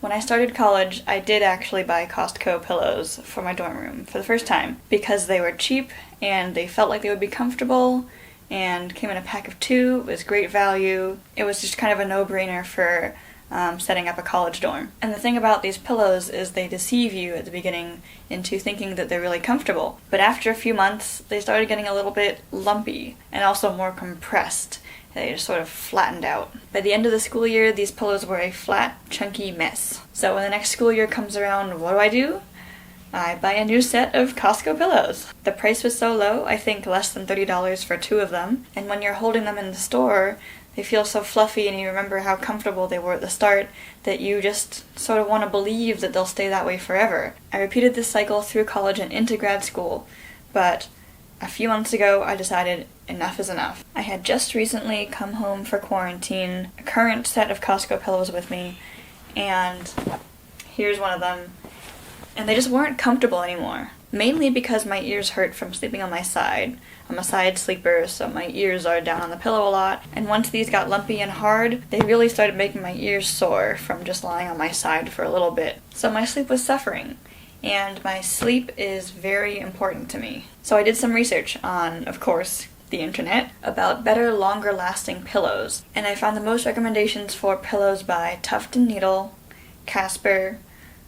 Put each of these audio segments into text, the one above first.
When I started college, I did actually buy Costco pillows for my dorm room for the first time because they were cheap and they felt like they would be comfortable and came in a pack of 2. It was great value. It was just kind of a no-brainer for setting up a college dorm. And the thing about these pillows is they deceive you at the beginning into thinking that they're really comfortable. But after a few months, they started getting a little bit lumpy and also more compressed. They just sort of flattened out. By the end of the school year, these pillows were a flat, chunky mess. So when the next school year comes around, what do? I buy a new set of Costco pillows. The price was so low, I think less than $30 for 2 of them. And when you're holding them in the store, they feel so fluffy and you remember how comfortable they were at the start that you just sort of want to believe that they'll stay that way forever. I repeated this cycle through college and into grad school, but a few months ago I decided enough is enough. I had just recently come home for quarantine, a current set of Costco pillows with me, and here's one of them. And they just weren't comfortable anymore. Mainly because my ears hurt from sleeping on my side. I'm a side sleeper, so my ears are down on the pillow a lot. And once these got lumpy and hard, they really started making my ears sore from just lying on my side for a little bit. So my sleep was suffering. And my sleep is very important to me. So I did some research on, of course, the internet about better, longer-lasting pillows. And I found the most recommendations for pillows by Tuft & Needle, Casper,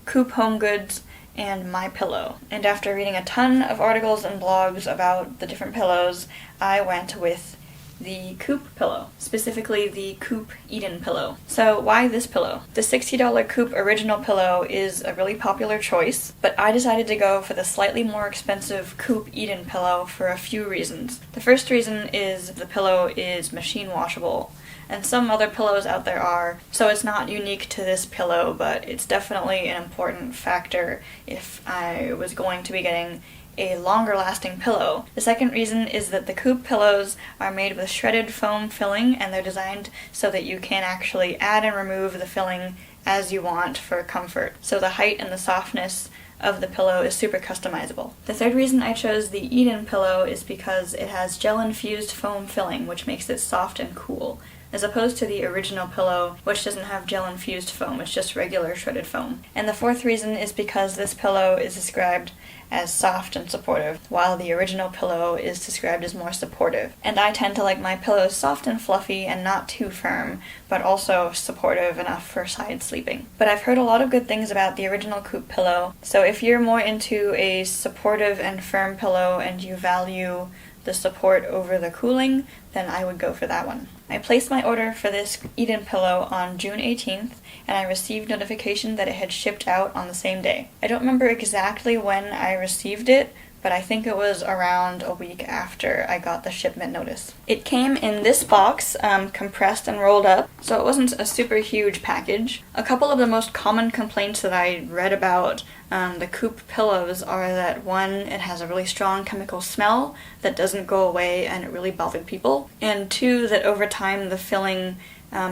Coop Home Goods, and My Pillow. And after reading a ton of articles and blogs about the different pillows, I went with the Coop pillow, specifically the Coop Eden pillow. So why this pillow? The $60 Coop original pillow is a really popular choice, but I decided to go for the slightly more expensive Coop Eden pillow for a few reasons. The first reason is the pillow is machine washable, and some other pillows out there are, so it's not unique to this pillow, but it's definitely an important factor if I was going to be getting a longer lasting pillow. The second reason is that the Coop pillows are made with shredded foam filling, and they're designed so that you can actually add and remove the filling as you want for comfort. So the height and the softness of the pillow is super customizable. The third reason I chose the Eden pillow is because it has gel-infused foam filling, which makes it soft and cool, as opposed to the original pillow, which doesn't have gel-infused foam, it's just regular shredded foam. And the fourth reason is because this pillow is described as soft and supportive, while the original pillow is described as more supportive. And I tend to like my pillows soft and fluffy and not too firm, but also supportive enough for side sleeping. But I've heard a lot of good things about the original Coop pillow, so if you're more into a supportive and firm pillow and you value the support over the cooling, then I would go for that one. I placed my order for this Eden pillow on June 18th, and I received notification that it had shipped out on the same day. I don't remember exactly when I received it, but I think it was around a week after I got the shipment notice. It came in this box, compressed and rolled up, so it wasn't a super huge package. A couple of the most common complaints that I read about the Coop pillows are that one, it has a really strong chemical smell that doesn't go away and it really bothered people, and two, that over time the filling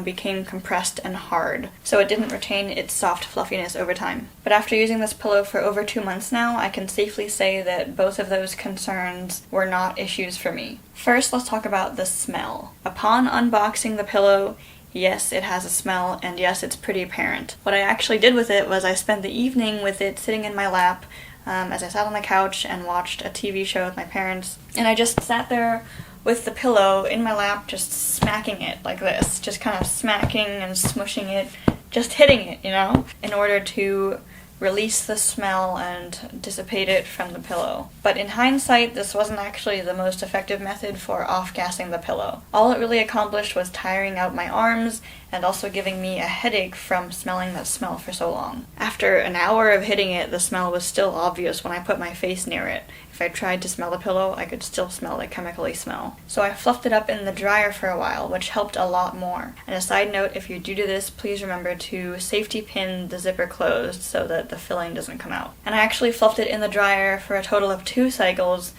became compressed and hard, so it didn't retain its soft fluffiness over time. But after using this pillow for over 2 months now, I can safely say that both of those concerns were not issues for me. First, let's talk about the smell. Upon unboxing the pillow, yes, it has a smell, and yes, it's pretty apparent. What I actually did with it was I spent the evening with it sitting in my lap as I sat on the couch and watched a TV show with my parents, and I just sat there with the pillow in my lap, just smacking it like this, just kind of smacking and smushing it, just hitting it, in order to release the smell and dissipate it from the pillow. But in hindsight, this wasn't actually the most effective method for off-gassing the pillow. All it really accomplished was tiring out my arms and also giving me a headache from smelling that smell for so long. After an hour of hitting it, the smell was still obvious when I put my face near it. If I tried to smell the pillow, I could still smell the chemically smell. So I fluffed it up in the dryer for a while, which helped a lot more. And a side note, if you're due to this, please remember to safety pin the zipper closed so that the filling doesn't come out. And I actually fluffed it in the dryer for a total of 2 cycles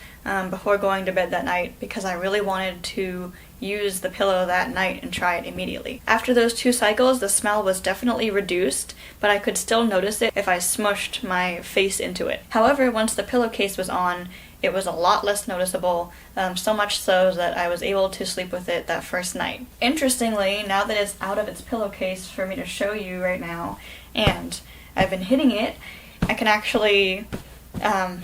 before going to bed that night, because I really wanted to use the pillow that night and try it immediately. After those 2 cycles, the smell was definitely reduced, but I could still notice it if I smushed my face into it. However, once the pillowcase was on, it was a lot less noticeable, so much so that I was able to sleep with it that first night. Interestingly, now that it's out of its pillowcase for me to show you right now, and I've been hitting it, I can actually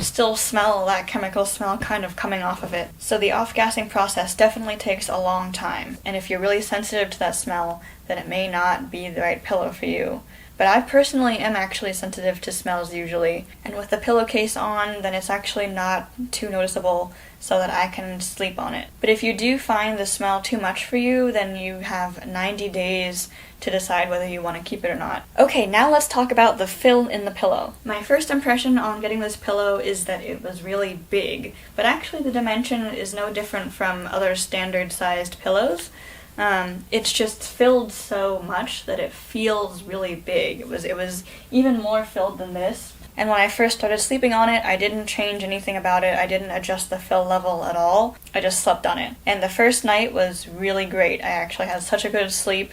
still smell that chemical smell kind of coming off of it. So the off-gassing process definitely takes a long time, and if you're really sensitive to that smell, then it may not be the right pillow for you. But I personally am actually sensitive to smells usually, and with the pillowcase on, then it's actually not too noticeable so that I can sleep on it. But if you do find the smell too much for you, then you have 90 days to decide whether you want to keep it or not. Okay, now let's talk about the fill in the pillow. My first impression on getting this pillow is that it was really big, but actually the dimension is no different from other standard sized pillows. It's just filled so much that it feels really big. It was even more filled than this. And when I first started sleeping on it, I didn't change anything about it. I didn't adjust the fill level at all. I just slept on it. And the first night was really great. I actually had such a good sleep,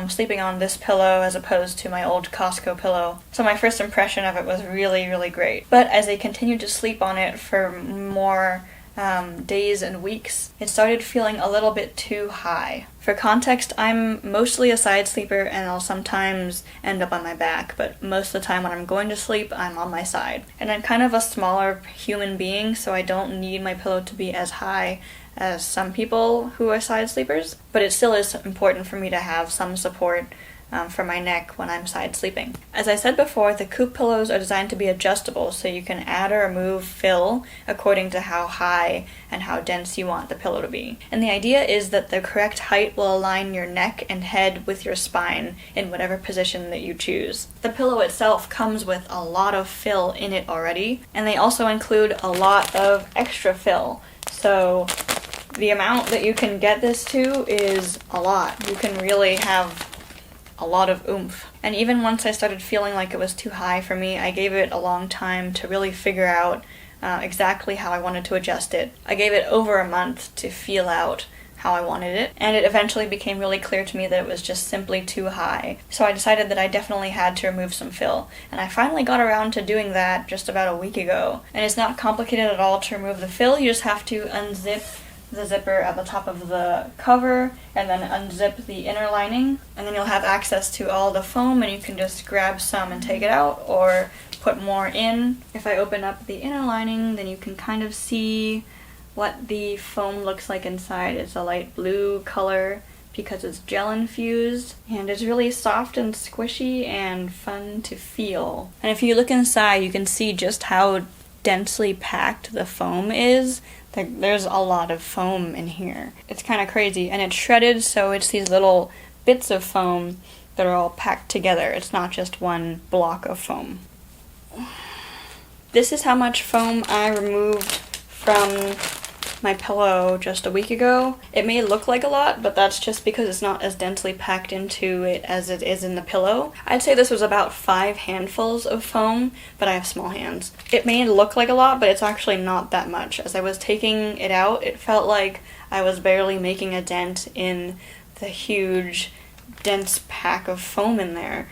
sleeping on this pillow as opposed to my old Costco pillow. So my first impression of it was really, really great. But as I continued to sleep on it for more days and weeks, it started feeling a little bit too high. For context, I'm mostly a side sleeper and I'll sometimes end up on my back, but most of the time when I'm going to sleep, I'm on my side. And I'm kind of a smaller human being, so I don't need my pillow to be as high as some people who are side sleepers, but it still is important for me to have some support for my neck when I'm side sleeping. As I said before, the Coop pillows are designed to be adjustable, so you can add or remove fill according to how high and how dense you want the pillow to be. And the idea is that the correct height will align your neck and head with your spine in whatever position that you choose. The pillow itself comes with a lot of fill in it already, and they also include a lot of extra fill. So the amount that you can get this to is a lot. You can really have a lot of oomph. And even once I started feeling like it was too high for me, I gave it a long time to really figure out exactly how I wanted to adjust it. I gave it over a month to feel out how I wanted it, and it eventually became really clear to me that it was just simply too high. So I decided that I definitely had to remove some fill, and I finally got around to doing that just about a week ago. And it's not complicated at all to remove the fill. You just have to unzip the zipper at the top of the cover and then unzip the inner lining, and then you'll have access to all the foam and you can just grab some and take it out or put more in. If I open up the inner lining, then you can kind of see what the foam looks like inside. It's a light blue color because it's gel infused, and it's really soft and squishy and fun to feel. And if you look inside, you can see just how densely packed the foam is. There's a lot of foam in here. It's kind of crazy, and it's shredded, so it's these little bits of foam that are all packed together. It's not just one block of foam. This is how much foam I removed from my pillow just a week ago. It may look like a lot, but that's just because it's not as densely packed into it as it is in the pillow. I'd say this was about 5 handfuls of foam, but I have small hands. It may look like a lot, but it's actually not that much. As I was taking it out, it felt like I was barely making a dent in the huge, dense pack of foam in there.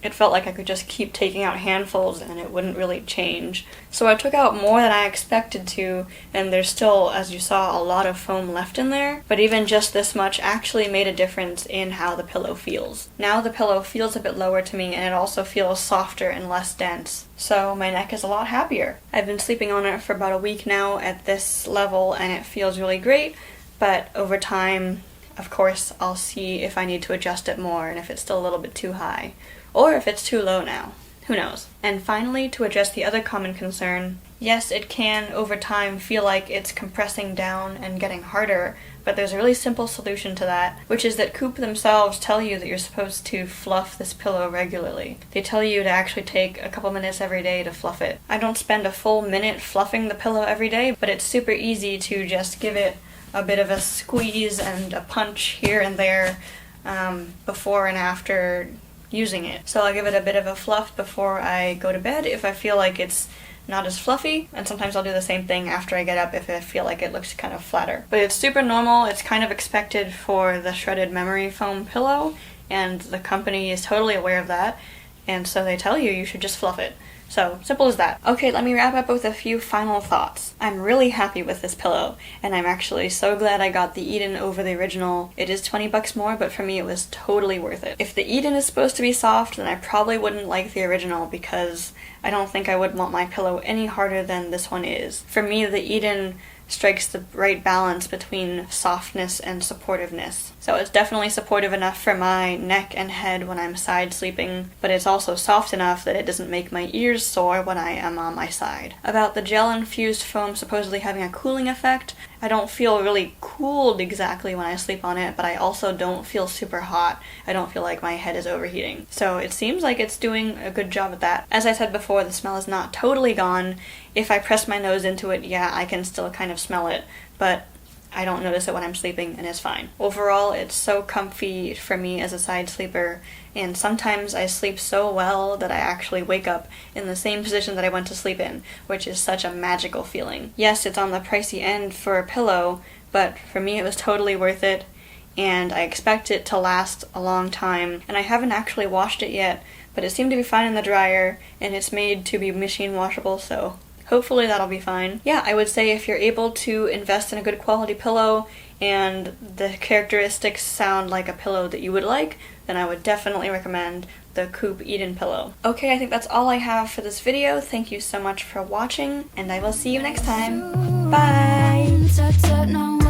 It felt like I could just keep taking out handfuls and it wouldn't really change. So I took out more than I expected to, and there's still, as you saw, a lot of foam left in there, but even just this much actually made a difference in how the pillow feels. Now the pillow feels a bit lower to me, and it also feels softer and less dense. So my neck is a lot happier. I've been sleeping on it for about a week now at this level, and it feels really great, but over time, of course, I'll see if I need to adjust it more and if it's still a little bit too high, or if it's too low now. Who knows? And finally, to address the other common concern, yes, it can over time feel like it's compressing down and getting harder, but there's a really simple solution to that, which is that Coop themselves tell you that you're supposed to fluff this pillow regularly. They tell you to actually take a couple minutes every day to fluff it. I don't spend a full minute fluffing the pillow every day, but it's super easy to just give it a bit of a squeeze and a punch here and there before and after using it. So I'll give it a bit of a fluff before I go to bed if I feel like it's not as fluffy, and sometimes I'll do the same thing after I get up if I feel like it looks kind of flatter. But it's super normal. It's kind of expected for the shredded memory foam pillow, and the company is totally aware of that, and so they tell you should just fluff it. So, simple as that. Okay, let me wrap up with a few final thoughts. I'm really happy with this pillow, and I'm actually so glad I got the Eden over the original. It is 20 bucks more, but for me it was totally worth it. If the Eden is supposed to be soft, then I probably wouldn't like the original because I don't think I would want my pillow any harder than this one is. For me, the Eden strikes the right balance between softness and supportiveness. So it's definitely supportive enough for my neck and head when I'm side sleeping, but it's also soft enough that it doesn't make my ears sore when I am on my side. About the gel-infused foam supposedly having a cooling effect, I don't feel really cooled exactly when I sleep on it, but I also don't feel super hot. I don't feel like my head is overheating. So it seems like it's doing a good job at that. As I said before, the smell is not totally gone. If I press my nose into it, yeah, I can still kind of smell it, but I don't notice it when I'm sleeping, and it's fine. Overall, it's so comfy for me as a side sleeper, and sometimes I sleep so well that I actually wake up in the same position that I went to sleep in, which is such a magical feeling. Yes, it's on the pricey end for a pillow, but for me it was totally worth it, and I expect it to last a long time, and I haven't actually washed it yet, but it seemed to be fine in the dryer, and it's made to be machine washable, so hopefully that'll be fine. Yeah, I would say if you're able to invest in a good quality pillow and the characteristics sound like a pillow that you would like, then I would definitely recommend the Coop Eden pillow. Okay, I think that's all I have for this video. Thank you so much for watching, and I will see you next time. Bye!